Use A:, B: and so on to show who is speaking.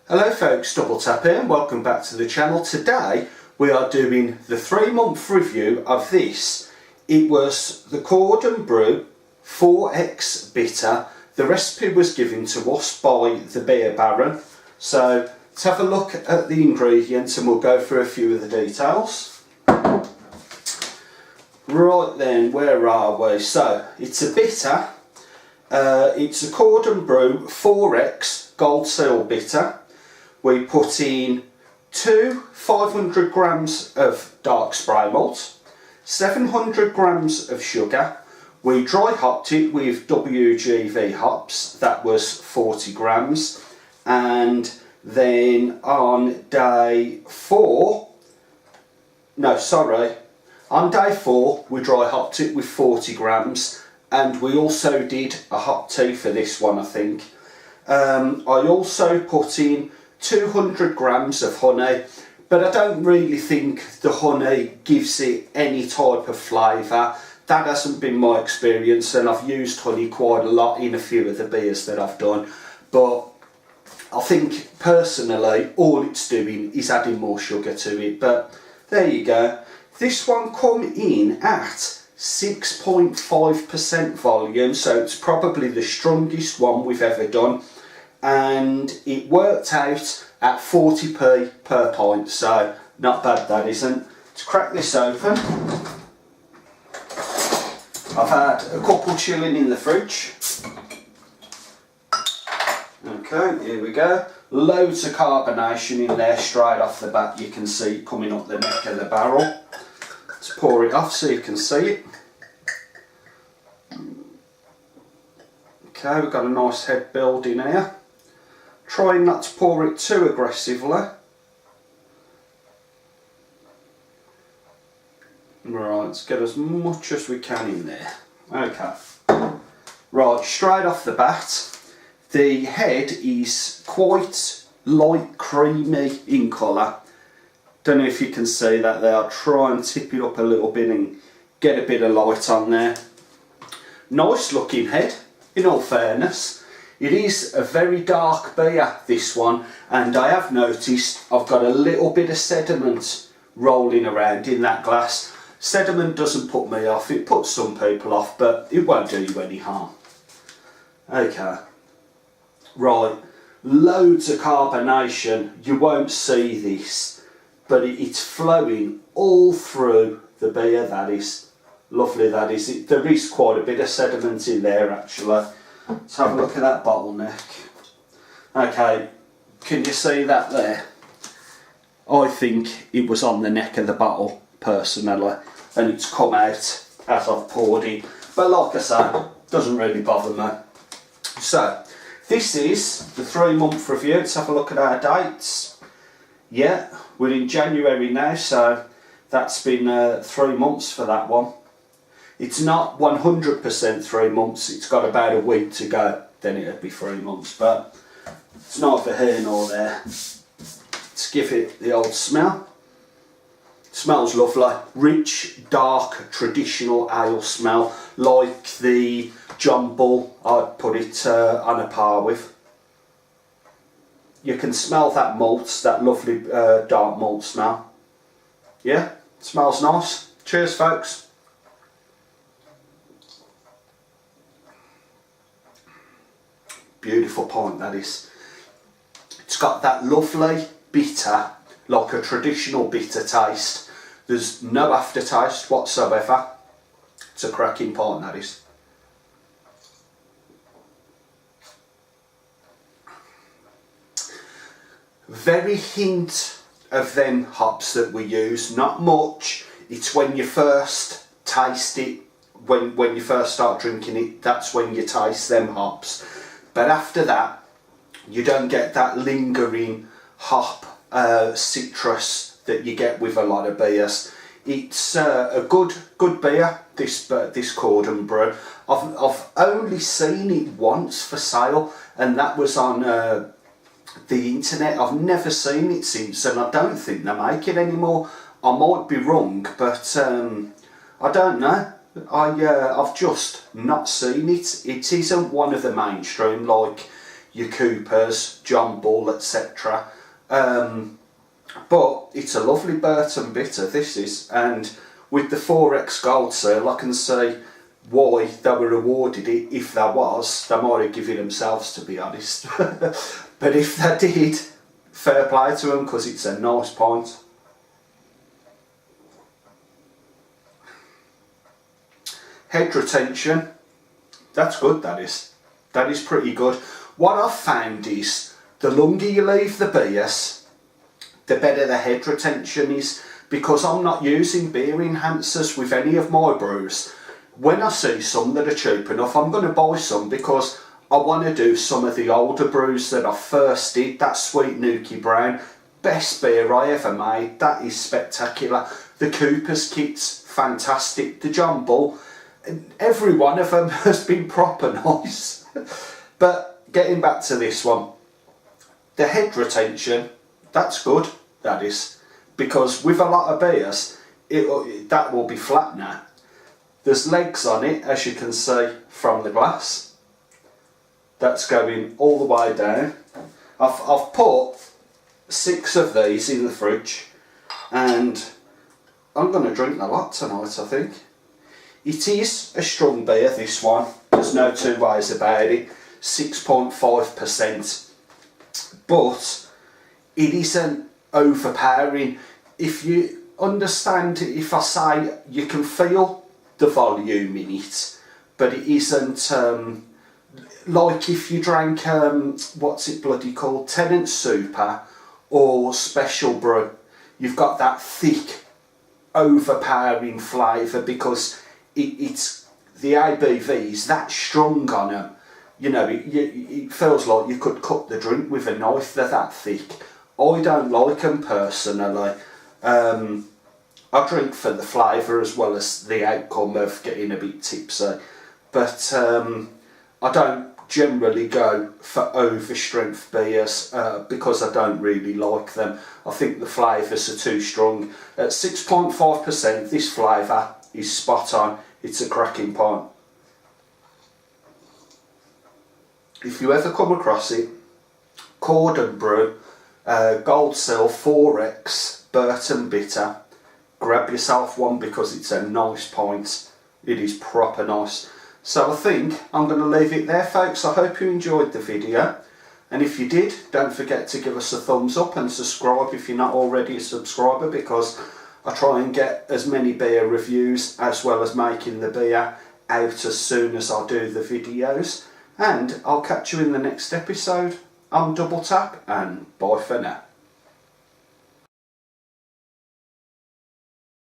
A: Hello folks, Double Tap here and welcome back to the channel. Today we are doing the 3-month review of this. It was the Cordon Brew 4X bitter. The recipe was given to us by the Beer Baron. So let's have a look at the ingredients and we'll go through a few of the details. Right then, where are we? So it's a bitter. It's a Cordon Brew 4X Gold Seal bitter. We put in 2 500 grams of dark spray malt, 700 grams of sugar. We dry hopped it with WGV hops, that was 40 grams. And then on day 4 we dry hopped it with 40 grams. And we also did a hop tea for this one, I think. I also put in 200 grams of honey, but I don't really think the honey gives it any type of flavour. That hasn't been my experience, and I've used honey quite a lot in a few of the beers that I've done. But I think personally all it's doing is adding more sugar to it. But there you go. This one come in at 6.5% volume, so it's probably the strongest one we've ever done. And it worked out at 40p per pint, so not bad that isn't. Let's crack this open. I've had a couple chilling in the fridge. Okay, here we go. Loads of carbonation in there straight off the bat. You can see it coming up the neck of the barrel. Let's pour it off so you can see it. Okay, we've got a nice head building here. Trying not to pour it too aggressively. Right, let's get as much as we can in there. Okay. Right, straight off the bat, the head is quite light creamy in colour. Don't know if you can see that there. I'll try and tip it up a little bit and get a bit of light on there. Nice looking head, in all fairness. It is a very dark beer, this one, and I have noticed I've got a little bit of sediment rolling around in that glass. Sediment doesn't put me off, it puts some people off, but it won't do you any harm. Okay, right, loads of carbonation. You won't see this, but it's flowing all through the beer. That is lovely, that is. There is quite a bit of sediment in there actually. Let's have a look at that bottleneck. Okay, can you see that there? I think it was on the neck of the bottle, personally, and it's come out as I've poured it. But like I say, doesn't really bother me. So, this is the 3-month review. Let's have a look at our dates. Yeah, we're in January now, so that's been 3 months for that one. It's not 100% 3 months, it's got about a week to go, then it'd be 3 months, but it's neither here nor there. Let's give it the old smell. It smells lovely, rich, dark, traditional ale smell, like the John Bull I'd put it on a par with. You can smell that malt, that lovely dark malt smell. Yeah, it smells nice. Cheers folks. Beautiful pint that is. It's got that lovely bitter, like a traditional bitter taste. There's no aftertaste whatsoever. It's a cracking pint that is. Very hint of them hops that we use, not much. It's when you first taste it, when you first start drinking it, that's when you taste them hops. But after that, you don't get that lingering hop citrus that you get with a lot of beers. It's a good beer, this Cordon Brew. I've only seen it once for sale, and that was on the internet. I've never seen it since, and I don't think they make it anymore. I might be wrong, but I don't know. I've just not seen it. It isn't one of the mainstream like your Coopers, John Bull, etc. But it's a lovely Burton bitter, this is, and with the 4X Gold Seal, I can see why they were awarded it. If there was, they might have given themselves, to be honest. But if they did, fair play to them, because it's a nice pint. Head retention, that's good, that is. That is pretty good. What I've found is, the longer you leave the beers, the better the head retention is, because I'm not using beer enhancers with any of my brews. When I see some that are cheap enough, I'm going to buy some, because I want to do some of the older brews that I first did. That Sweet Nuki Brown, best beer I ever made. That is spectacular. The Cooper's kit's fantastic. The John Bull, every one of them has been proper nice. But getting back to this one, the head retention, that's good, that is, because with a lot of beers, that will be flat now. There's legs on it, as you can see from the glass. That's going all the way down. I've put 6 of these in the fridge, and I'm going to drink a lot tonight, I think. It is a strong beer, this one. There's no two ways about it. 6.5%. But it isn't overpowering. If you understand, if I say you can feel the volume in it, but it isn't like if you drank what's it bloody called, Tennant Super or Special Brew, you've got that thick overpowering flavour, because it's the ABV is that strong on them. You know, it feels like you could cut the drink with a knife. They're that thick. I don't like them personally. I drink for the flavour as well as the outcome of getting a bit tipsy. But I don't generally go for over-strength beers because I don't really like them. I think the flavours are too strong. At 6.5%, this flavour is spot on. It's a cracking pint. If you ever come across it, Cordon Brew, Gold Seal 4X Burton Bitter, grab yourself one, because it's a nice pint. It is proper nice. So I think I'm going to leave it there, folks. I hope you enjoyed the video, and if you did, don't forget to give us a thumbs up and subscribe if you're not already a subscriber, because I try and get as many beer reviews as well as making the beer out as soon as I do the videos. And I'll catch you in the next episode. I'm Double Tap, and bye for now.